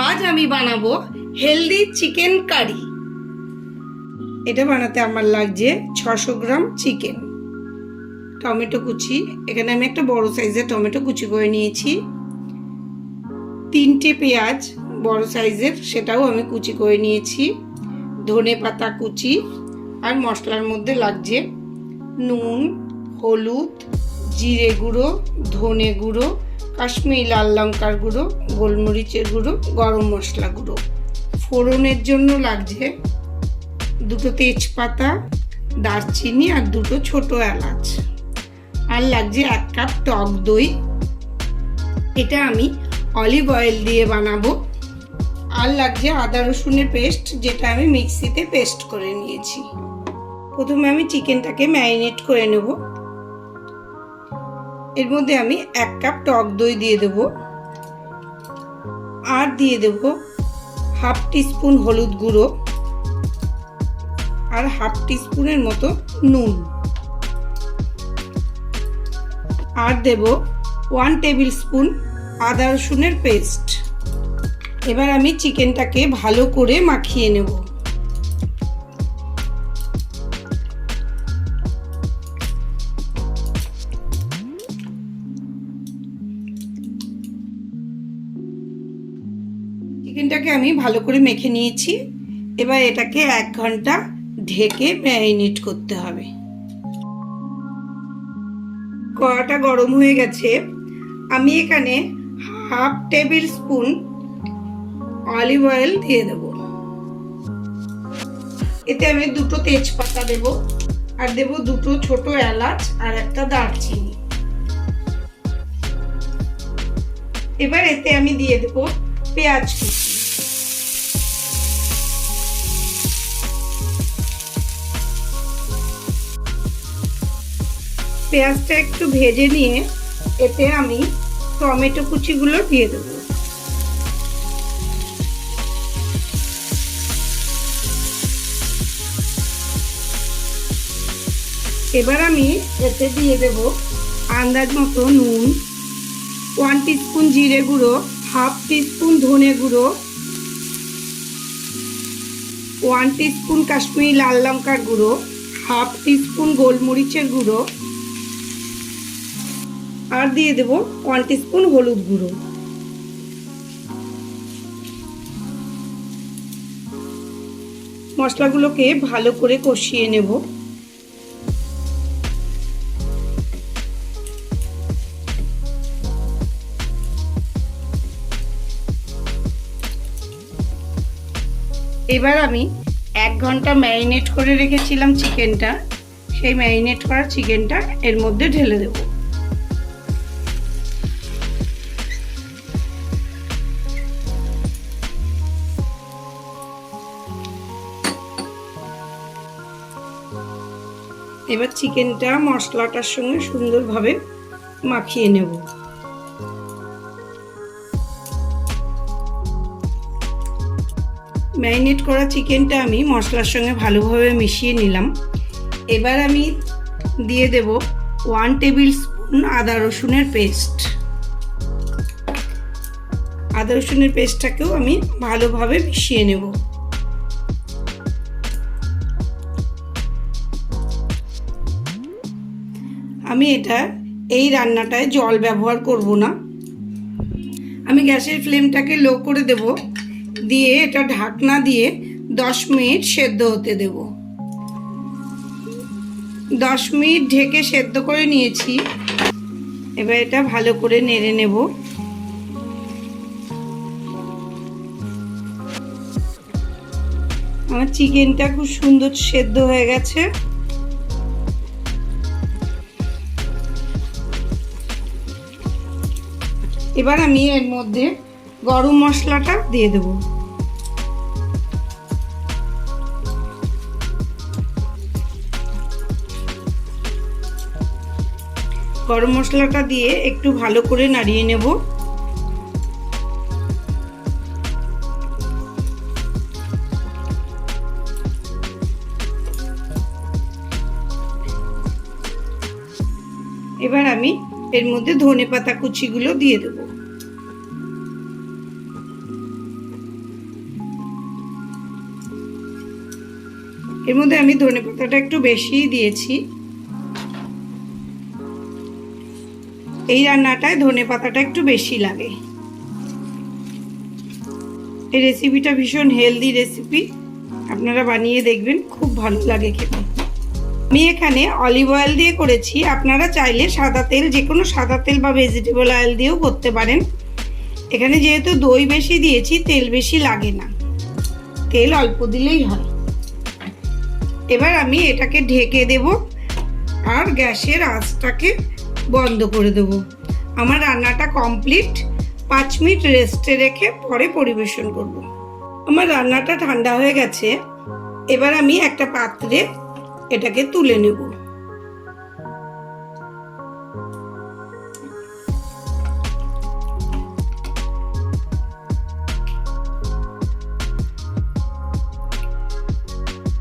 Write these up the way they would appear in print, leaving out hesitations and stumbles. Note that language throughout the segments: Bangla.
আজ আমি বানাবো হেলদি চিকেন কারি। এটা বানাতে আমার লাগছে 600 গ্রাম চিকেন, টমেটো কুচি, এখানে আমি একটা বড় সাইজের টমেটো কুচি করে নিয়েছি, 3টে পেঁয়াজ বড় সাইজের, সেটাও আমি কুচি করে নিয়েছি, ধনে পাতা কুচি, আর মশলার মধ্যে লাগছে নুন, হলুদ, জিরে গুঁড়ো, ধনে গুঁড়ো, কাশ্মীরি লাল লঙ্কার গুঁড়ো, গোলমরিচের গুঁড়ো, গরম মশলা গুঁড়ো। ফোড়নের জন্য লাগছে 2টো তেজপাতা, দারচিনি আর 2টো ছোট এলাচ, আর লাগছে 1 কাপ টক দই। এটা আমি অলিভ অয়েল দিয়ে বানাবো। আর লাগছে আদা রসুনের পেস্ট, যেটা আমি মিক্সিতে পেস্ট করে নিয়েছি। প্রথমে আমি চিকেনটাকে ম্যারিনেট করে নেব। এর মধ্যে আমি 1 কাপ টক দই দিয়ে দেব, আর দিয়ে দেব হাফ টিস্পুন হলুদ গুঁড়ো, আর হাফ টিস্পুনের মতো নুন, আর দেব 1 টেবিল স্পুন আদা রসুনের পেস্ট। এবার আমি চিকেনটাকে ভালো করে মাখিয়ে নেব। চিকেনটাকে আমি ভালো করে মেখে নিয়েছি। এবার এটাকে 1 ঘন্টা ঢেকে ম্যারিনেট করতে হবে। কড়াটা গরম হয়ে গেছে। আমি এখানে half table spoon olive oil দিয়ে দেব। এতে আমি 2টো তেজপাতা দেব, আর দেব 2টো ছোট এলাচ আর একটা দারচিনি। এবার এতে আমি দিয়ে দেব পেঁয়াজ কুচি। পেঁয়াজটা একটু ভেজে নিয়ে এতে আমি টমেটো কুচিগুলো দিয়ে দেব। এবার আমি এতে দিয়ে দেব আন্দাজ মতো নুন, 1 টিস্পুন জিরে গুঁড়ো, হাফ টিস্পুন ধনে গুঁড়ো, 1 টিস্পুন কাশ্মীরি লাল লঙ্কার গুঁড়ো, হাফ টিস্পুন গোলমরিচের গুঁড়ো, আর দিয়ে দেব 1 টিস্পুন হলুদ গুঁড়ো। মশলাগুলোকে ভালো করে কষিয়ে নেব। এবার আমি 1 ঘন্টা ম্যারিনেট করে রেখেছিলাম চিকেনটা, সেই ম্যারিনেট করা চিকেনটা এর মধ্যে ঢেলে দেব। এবার চিকেনটা মশলাটার সঙ্গে সুন্দরভাবে মাখিয়ে নেব। ম্যারিনেট করা চিকেনটা আমি মশলার সঙ্গে ভালোভাবে মিশিয়ে নিলাম। এবার আমি দিয়ে দেব 1 টেবিল স্পুন আদা রসুনের পেস্ট। আদা রসুনের পেস্টটাকেও আমি ভালোভাবে মিশিয়ে নেব। আমি এই রান্নাটায় জল ব্যবহার করব না। আমি গ্যাসের ফ্লেমটাকে লো করে দেব, দিয়ে এটা ঢাকনা দিয়ে 10 মিনিট সেদ্ধ হতে দেব। 10 মিনিট ঢেকে সেদ্ধ করে নিয়েছি। এবার এটা ভালো করে নেড়ে নেব। আমার চিকেনটা খুব সুন্দর সেদ্ধ হয়ে গেছে। এবার আমি এর মধ্যে গরম মশলাটা দিয়ে দেব। গরম মশলাটা দিয়ে একটু ভালো করে নাড়িয়ে নেব। এবার আমি এর মধ্যে ধনেপাতা কুচিগুলো দিয়ে দেব। এর মধ্যে আমি ধনেপাতাটা একটু বেশিই দিয়েছি। এই রান্নাটায় ধনেপাতাটা একটু বেশি লাগে। এই রেসিপিটা ভীষণ হেলদি রেসিপি, আপনারা বানিয়ে দেখবেন, খুব ভালো লাগে খেতে। আমি এখানে অলিভ অয়েল দিয়ে করেছি, আপনারা চাইলে সাদা তেল, যে কোনো সাদা তেল বা ভেজিটেবল অয়েল দিয়েও করতে পারেন। এখানে যেহেতু দই বেশি দিয়েছি, তেল বেশি লাগে না, তেল অল্প দিলেই হয়। এবার আমি এটাকে ঢেকে দেব আর গ্যাসের আঁচটাকে বন্ধ করে দেব। আমার রান্নাটা কমপ্লিট। 5 মিনিট রেস্টে রেখে পরে পরিবেশন করব। আমার রান্নাটা ঠান্ডা হয়ে গেছে। এবার আমি একটা পাত্রে এটাকে তুলে নেব।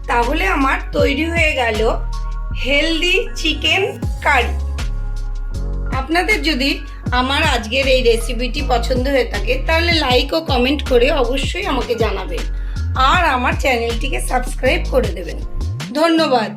তাহলে আমার তৈরি হয়ে গেল হেলদি চিকেন কারি। আপনাদের যদি আমার আজকের এই রেসিপিটি পছন্দ হয়ে থাকে তাহলে লাইক ও কমেন্ট করে অবশ্যই আমাকে জানাবেন আর আমার চ্যানেলটিকে সাবস্ক্রাইব করে দেবেন। ধন্যবাদ।